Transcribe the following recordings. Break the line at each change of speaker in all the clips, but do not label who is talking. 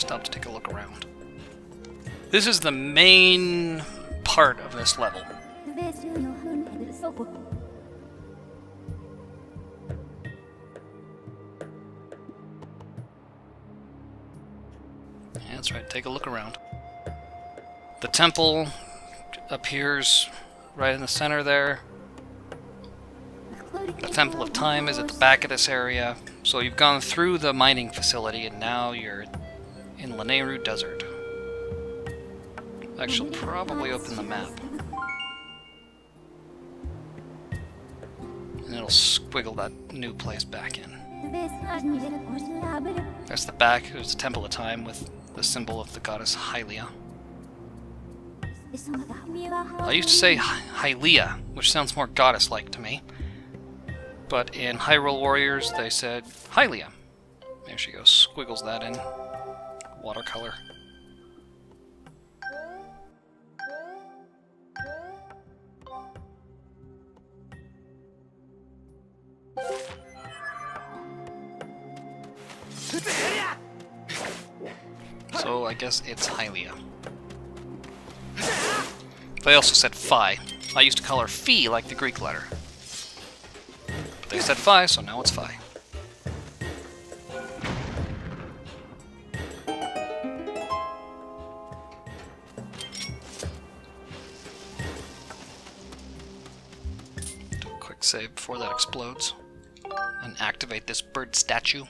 stop to take a look around. This is the main part of this level. Yeah, that's right, take a look around. The temple appears right in the center there. The Temple of Time is at the back of this area. So you've gone through the mining facility and now you're in Lanayru Desert. I should probably open the map. And it'll squiggle that new place back in. There's the back, there's the Temple of Time with the symbol of the goddess Hylia. I used to say Hylia, which sounds more goddess-like to me. But in Hyrule Warriors, they said Hylia. There she goes, squiggles that in. Watercolor. So I guess it's Hylia. They also said Phi. I used to call her Phi like the Greek letter. But they said Phi, so now it's Phi. Do a quick save before that explodes. And activate this bird statue.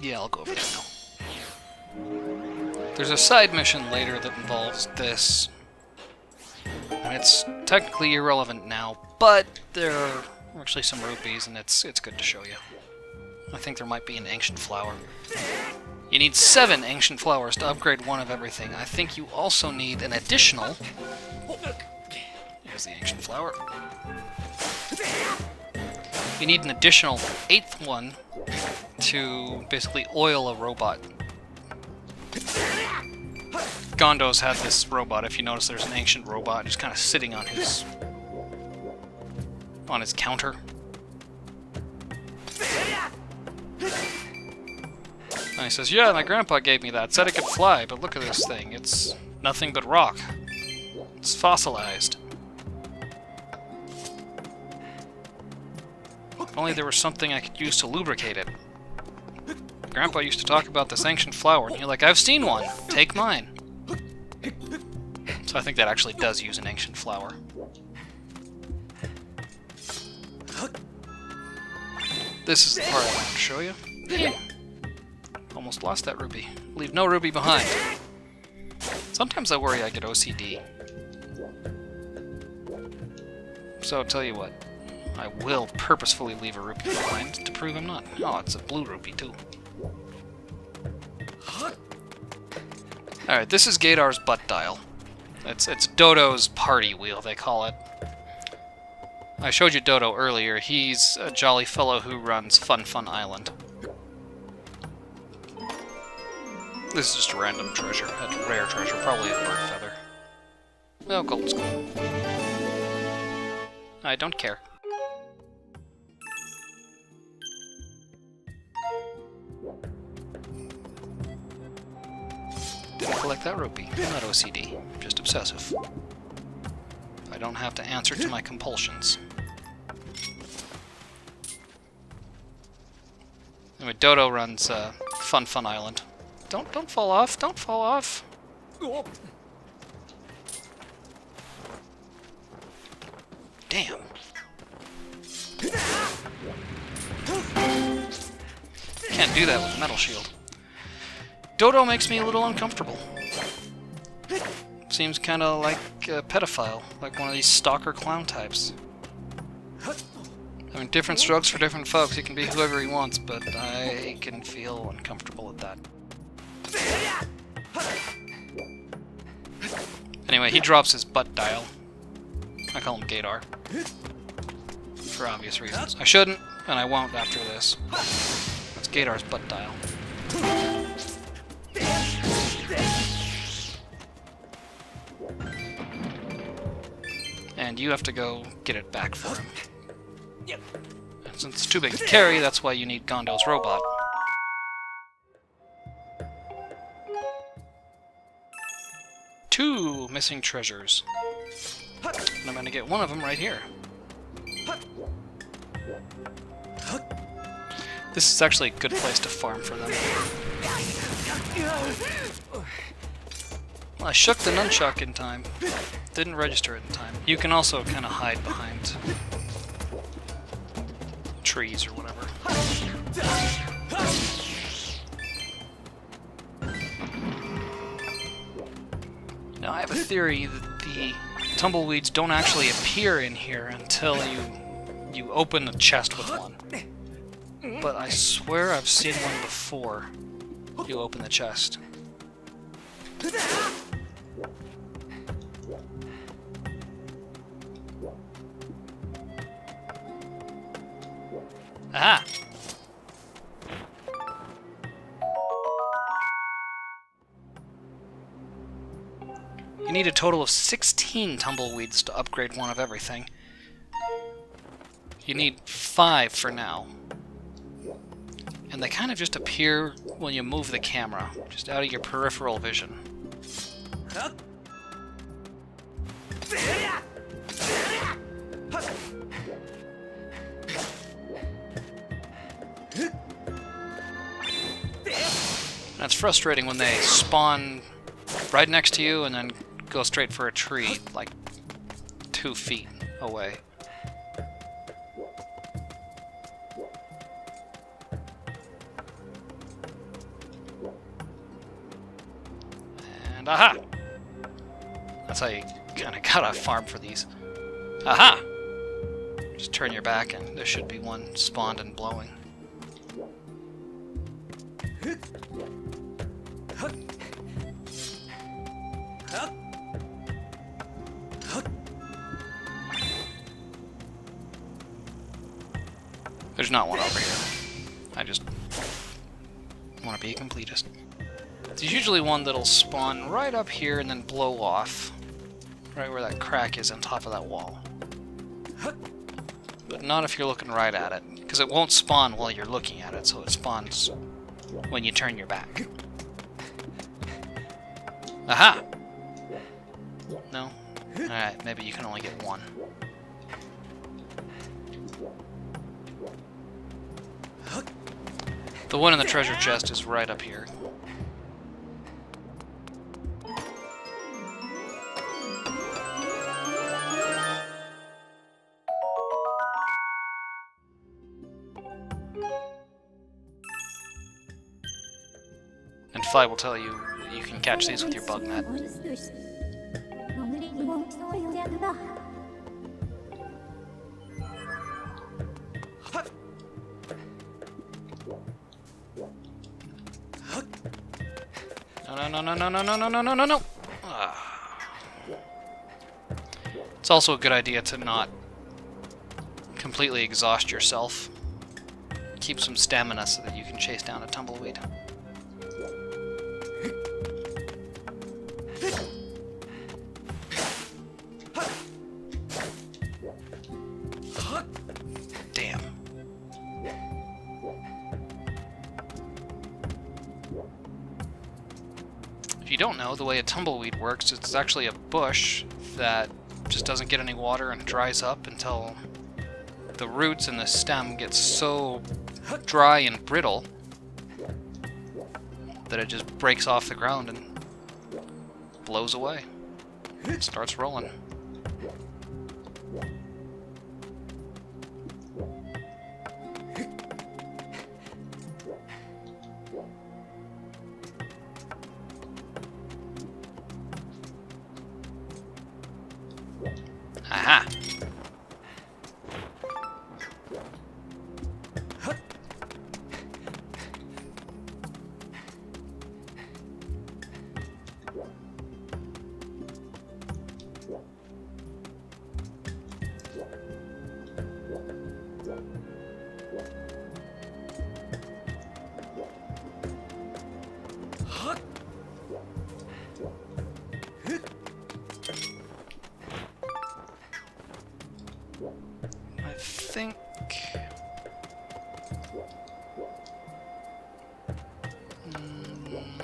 Yeah, I'll go over there now. There's a side mission later that involves this. And it's technically irrelevant now, but there are actually some rupees, and it's good to show you. I think there might be an ancient flower. You need 7 ancient flowers to upgrade one of everything. I think you also need an additional... Here's the ancient flower. You need an additional 8th one to basically oil a robot. Gondo's had this robot. If you notice, there's an ancient robot just kind of sitting on his counter. And he says, "Yeah, my grandpa gave me that. Said it could fly, but look at this thing. It's nothing but rock. It's fossilized. If only there was something I could use to lubricate it." Grandpa used to talk about this ancient flower, and you're like, "I've seen one. Take mine." So I think that actually does use an ancient flower. This is the part I want to show you. Yeah. Almost lost that ruby. Leave no ruby behind. Sometimes I worry I get OCD. So I'll tell you what. I will purposefully leave a rupee behind to prove I'm not. Oh, it's a blue rupee too. Alright, this is Gadar's butt dial. It's Dodo's party wheel, they call it. I showed you Dodo earlier. He's a jolly fellow who runs Fun Fun Island. This is just a random treasure. A rare treasure, probably a bird feather. Oh, gold skull. I don't care. Didn't collect that rupee. I'm not OCD, I'm just obsessive. I don't have to answer to my compulsions. Anyway, Dodo runs Fun Fun Island. Don't fall off, don't fall off. Damn. Can't do that with a metal shield. Dodo makes me a little uncomfortable. Seems kind of like a pedophile, like one of these stalker clown types. I mean, different strokes for different folks. He can be whoever he wants, but I can feel uncomfortable at that. Anyway, he drops his butt dial. I call him Gadar. For obvious reasons. I shouldn't, and I won't after this. That's Gadar's butt dial. and you have to go get it back for him. And since it's too big to carry, that's why you need Gondo's robot. Two missing treasures. And I'm gonna get one of them right here. This is actually a good place to farm for them. Well, I shook the nunchuck in time. Didn't register it in time. You can also kind of hide behind trees or whatever. Now I have a theory that the tumbleweeds don't actually appear in here until you open the chest with one. But I swear I've seen one before you open the chest. Aha! You need a total of 16 tumbleweeds to upgrade one of everything. You need 5 for now. And they kind of just appear when you move the camera, just out of your peripheral vision. That's frustrating when they spawn right next to you and then go straight for a tree, like 2 feet away. And aha! That's how you kind of gotta farm for these. Aha! Just turn your back and there should be one spawned and blowing. There's not one over here. I just want to be a completist. There's usually one that'll spawn right up here and then blow off. Right where that crack is on top of that wall. But not if you're looking right at it, because it won't spawn while you're looking at it, so it spawns when you turn your back. Aha! No? Alright, maybe you can only get one. The one in the treasure chest is right up here. And Fi will tell you you can catch these with your bug net. No. It's also a good idea to not completely exhaust yourself. Keep some stamina so that you can chase down a tumbleweed. Damn. If you don't know, the way a tumbleweed works, it's actually a bush that just doesn't get any water and dries up until the roots and the stem get so dry and brittle that it just breaks off the ground and blows away. It starts rolling. Aha!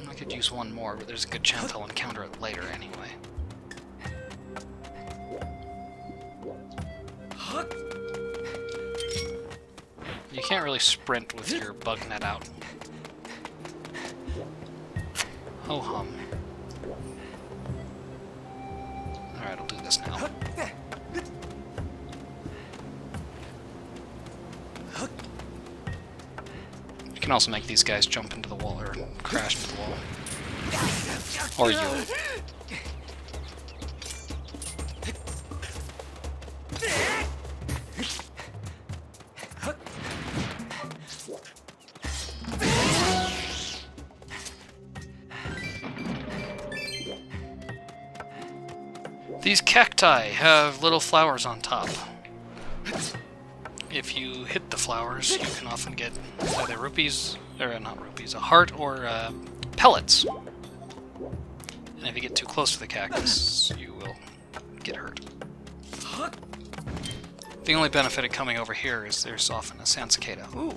I could use one more, but there's a good chance I'll encounter it later anyway. You can't really sprint with your bug net out. Ho hum. Alright, I'll do this now. You can also make these guys jump into the wall or crash into the wall. Or you. These cacti have little flowers on top. If you hit the flowers, you can often get either rupees, or not rupees, a heart or pellets. And if you get too close to the cactus, you will get hurt. The only benefit of coming over here is there's often a sand cicada. Ooh,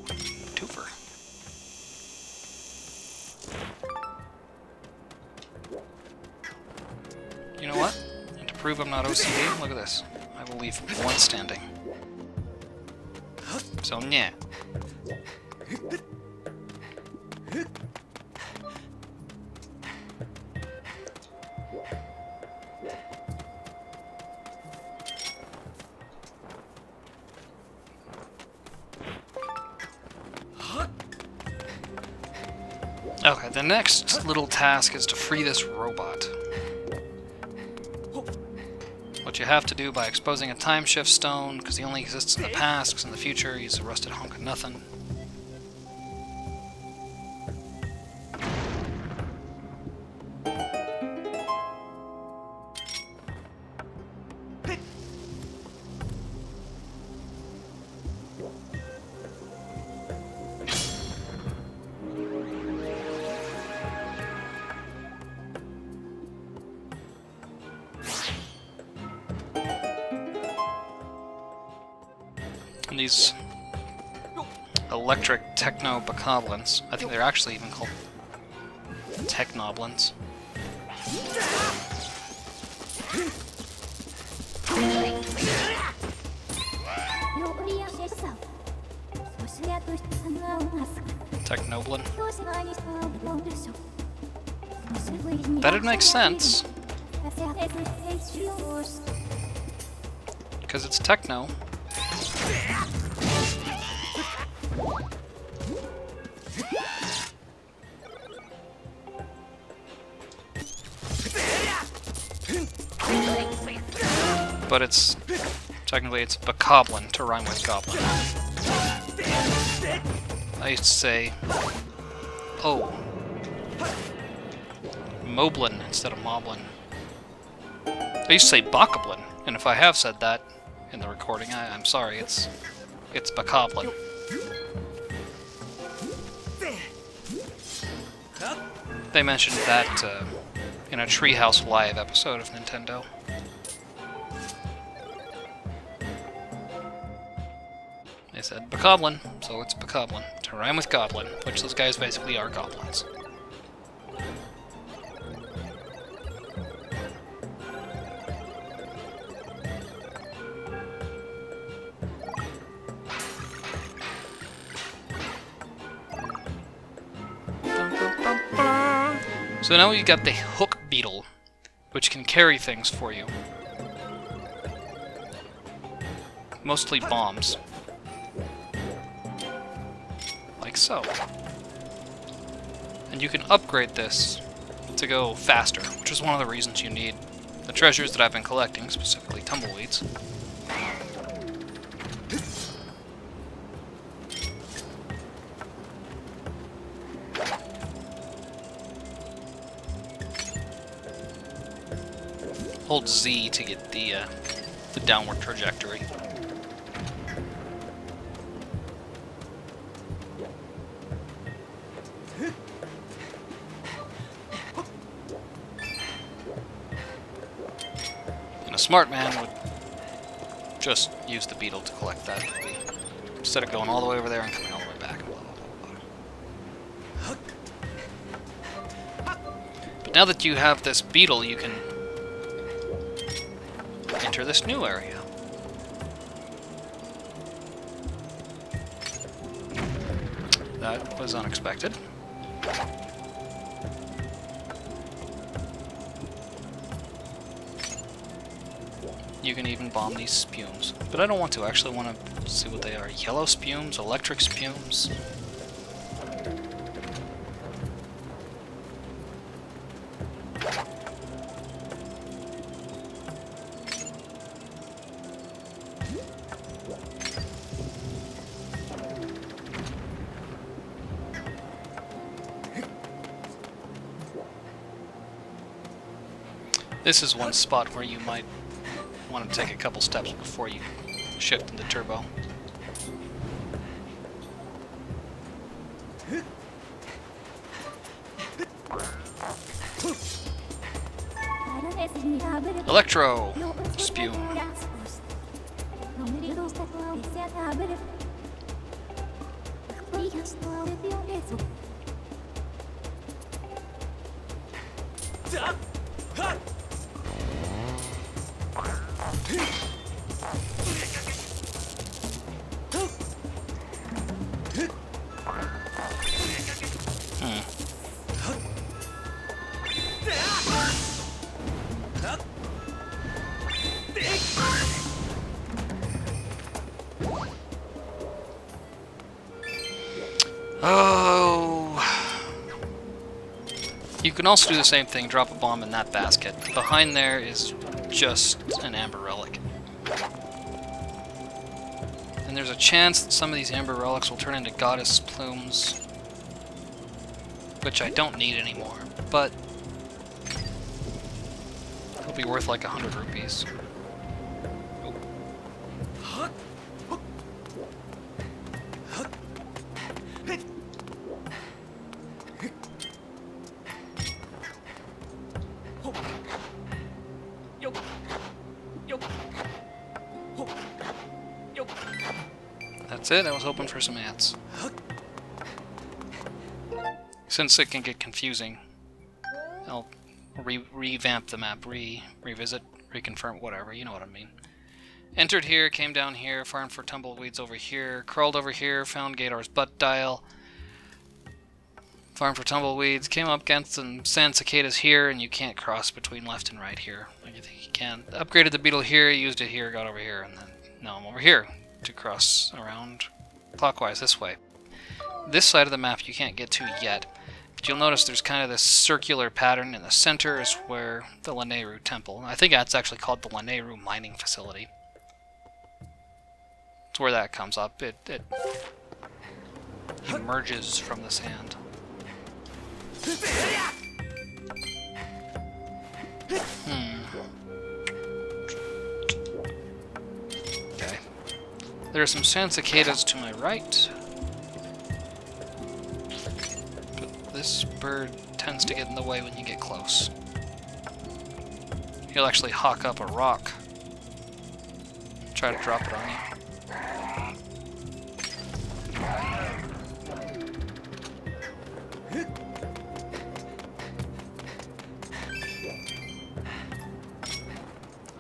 twofer. You know what? And to prove I'm not OCD, look at this. I will leave one standing. So, yeah. Okay, the next little task is to free this robot. What you have to do by exposing a time shift stone, because he only exists in the past, because in the future he's a rusted hunk of nothing. And these electric techno-bokoblins, I think they're actually even called technoblins. Technoblin. That'd make sense. Because it's techno. But it's technically it's bokoblin to rhyme with goblin. I used to say, oh, moblin instead of moblin. I used to say bokoblin, and if I have said that in the recording, I'm sorry. It's bokoblin. They mentioned that in a Treehouse Live episode of Nintendo. They said bokoblin, so it's bokoblin to rhyme with goblin, which those guys basically are goblins. So now you got the hook beetle, which can carry things for you. Mostly bombs. Like so. And you can upgrade this to go faster, which is one of the reasons you need the treasures that I've been collecting, specifically tumbleweeds. Hold Z to get the downward trajectory. And a smart man would just use the beetle to collect that, maybe. Instead of going all the way over there and coming all the way back. Blah, blah, blah, blah. But now that you have this beetle, you can enter this new area. That was unexpected. You can even bomb these spumes. But I don't want to. I actually want to see what they are. Yellow spumes, electric spumes. This is one spot where you might want to take a couple steps before you shift into turbo. Electro spume. Oh. You can also do the same thing, drop a bomb in that basket. Behind there is just an amber relic. And there's a chance that some of these amber relics will turn into goddess plumes, which I don't need anymore, but it'll be worth like 100 rupees. That's it, I was hoping for some ants. Since it can get confusing, I'll revamp the map, revisit, reconfirm, whatever, you know what I mean. Entered here, came down here, farmed for tumbleweeds over here, crawled over here, found Gator's butt dial, farmed for tumbleweeds, came up against some sand cicadas here, and you can't cross between left and right here. Like you think you can. Upgraded the beetle here, used it here, got over here, and then now I'm over here to cross around clockwise this way. This side of the map you can't get to yet, but you'll notice there's kind of this circular pattern. In the center is where the Lanayru Temple, I think that's actually called the Lanayru Mining Facility. It's where that comes up. It emerges from the sand. Okay. There are some sand cicadas to my right. But this bird tends to get in the way when you get close. He'll actually hawk up a rock. Try to drop it on you.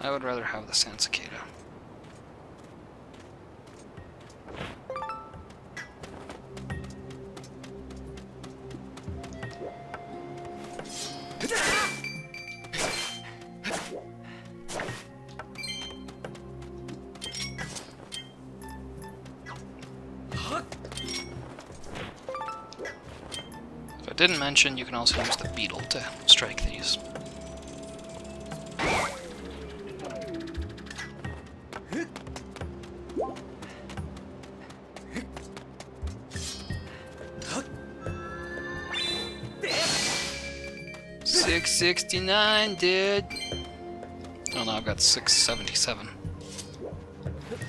I would rather have the sand cicada. If I didn't mention, you can also use the beetle to strike these. $669, dude. Oh no, I've got 677.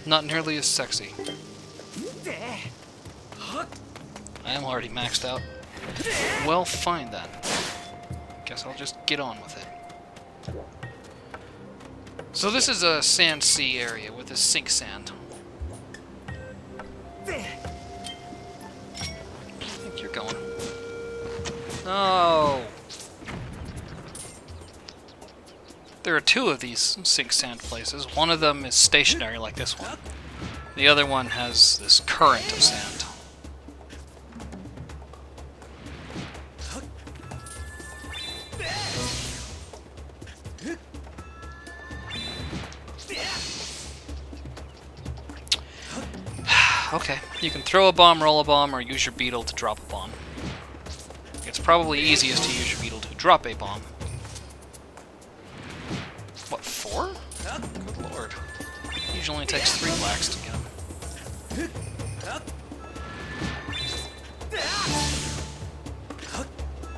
Not nearly as sexy. I am already maxed out. Well, fine then. Guess I'll just get on with it. So this is a sand sea area with this sink sand. think you're going. No! There are two of these sink sand places. One of them is stationary like this one. The other one has this current of sand. Okay, you can throw a bomb, roll a bomb, or use your beetle to drop a bomb. It's probably easiest to use your beetle to drop a bomb. What, 4? Good lord. Usually only takes 3 blacks to get him.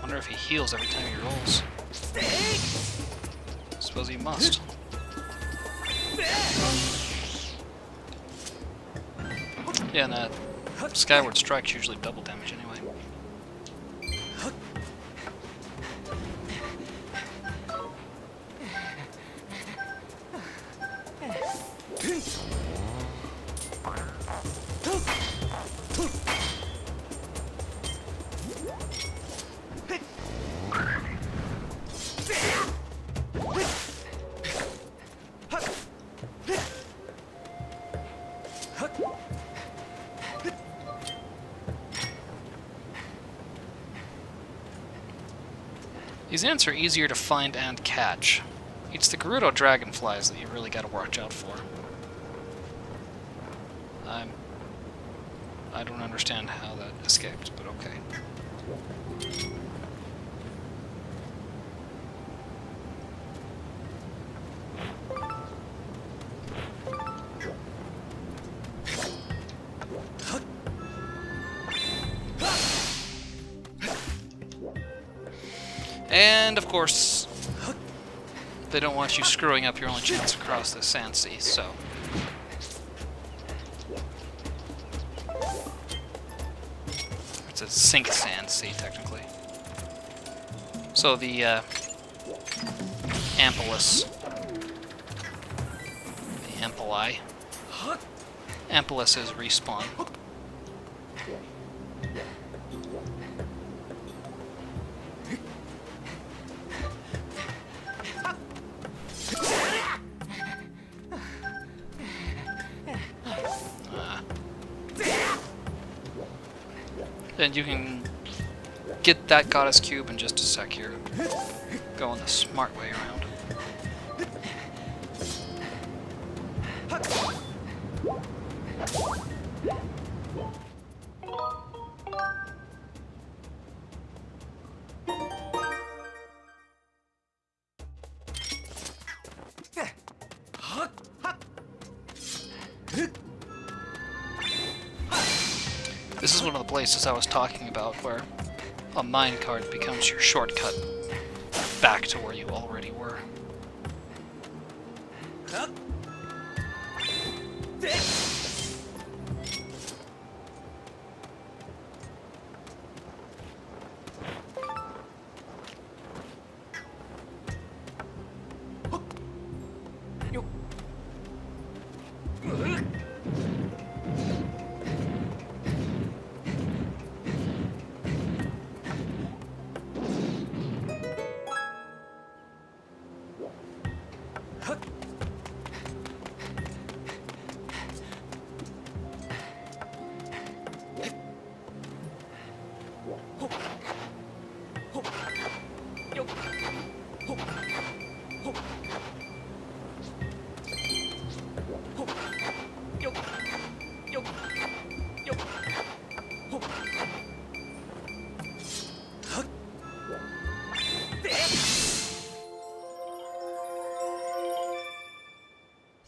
Wonder if he heals every time he rolls. Suppose he must. Yeah, and that Skyward Strike's usually double damage anyway. These ants are easier to find and catch. It's the Gerudo dragonflies that you really gotta watch out for. I don't understand how that escaped, but okay. And, of course, they don't want you screwing up your only chance across the sand sea, so... It's a sink sand sea, technically. So the, Ampelus... The Ampeli... Ampelus is respawn. And you can get that goddess cube in just a sec here. Going the smart way around. This is one of the places I was talking about where a minecart becomes your shortcut back to where you already were.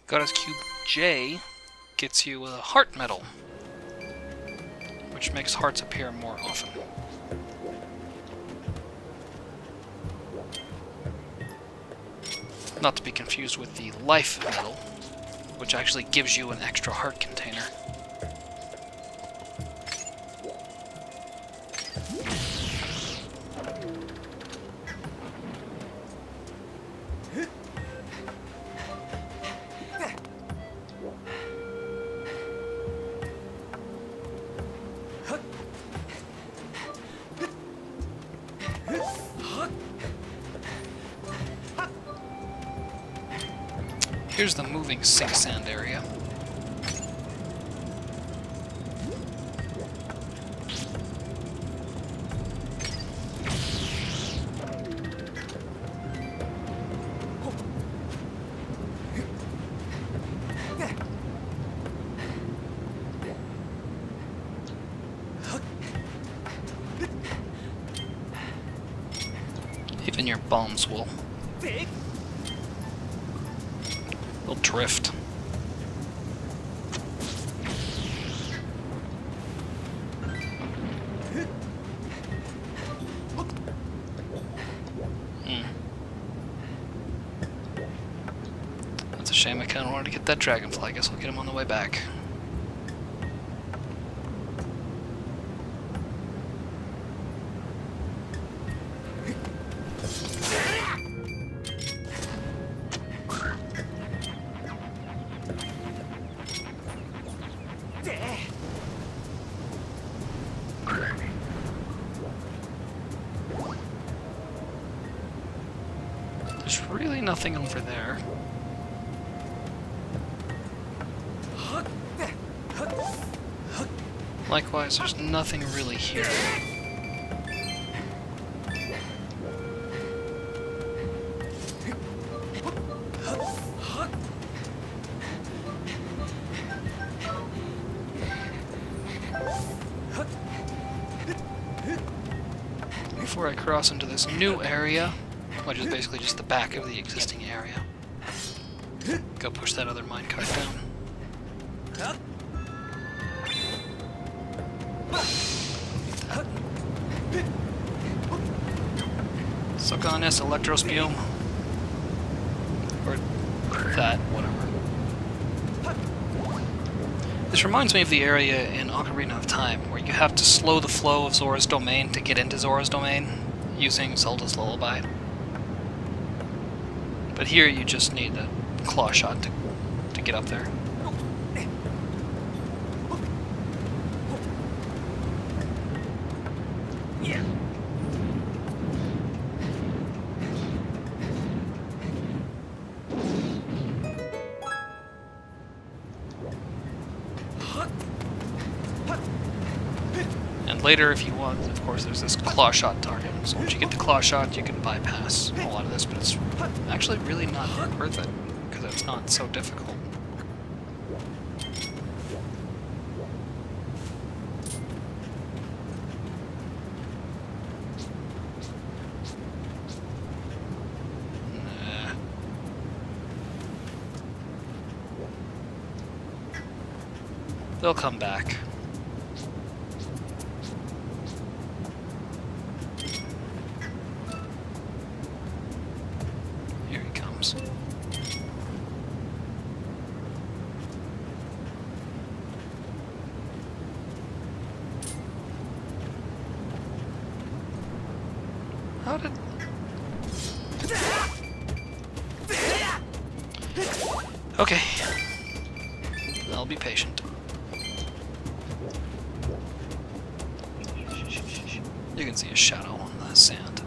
Goddess Cube J gets you a heart medal, which makes hearts appear more often. Not to be confused with the life medal, which actually gives you an extra heart container. Here's the moving sink sand area. Even your bombs will drift. That's a shame. I kind of wanted to get that dragonfly. I guess I'll get him on the way back. There's really nothing over there. Likewise, there's nothing really here. Before I cross into this new area, which is basically just the back of the existing area. Go push that other minecart down. Suck on this, Electro Spume. Or that, whatever. This reminds me of the area in Ocarina of Time, where you have to slow the flow of Zora's domain to get into Zora's domain, using Zelda's Lullaby. But here you just need a claw shot to get up there. Yeah. And later, if you want, of course, there's this claw shot target. So once you get the claw shot, you can bypass a lot of this, but it's actually really not worth it, because it's not so difficult. Nah. They'll come back. How did... Okay. I'll be patient. You can see a shadow on the sand.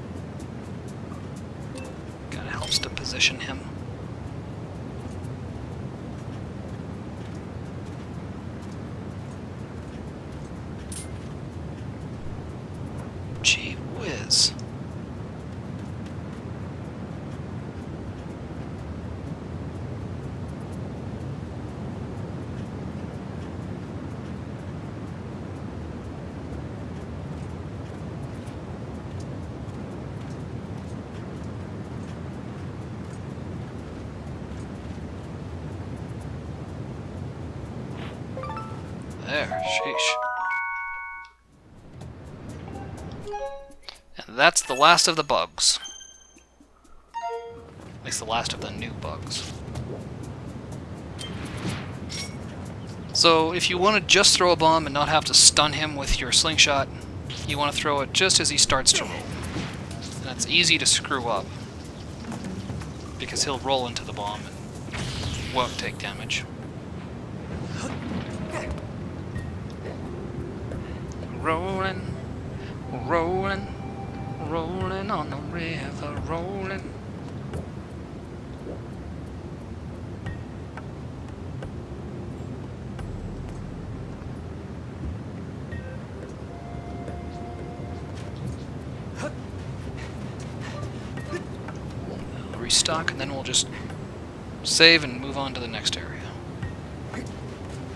Kinda helps to position him. Gee whiz. There, sheesh. And that's the last of the bugs. At least the last of the new bugs. So, if you want to just throw a bomb and not have to stun him with your slingshot, you want to throw it just as he starts to roll. And it's easy to screw up, because he'll roll into the bomb and won't take damage. Rolling, rolling, rolling on the river, rolling. dock, and then we'll just save and move on to the next area.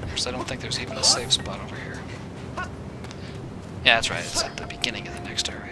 Because I don't think there's even a safe spot over here. Yeah, that's right, it's at the beginning of the next area.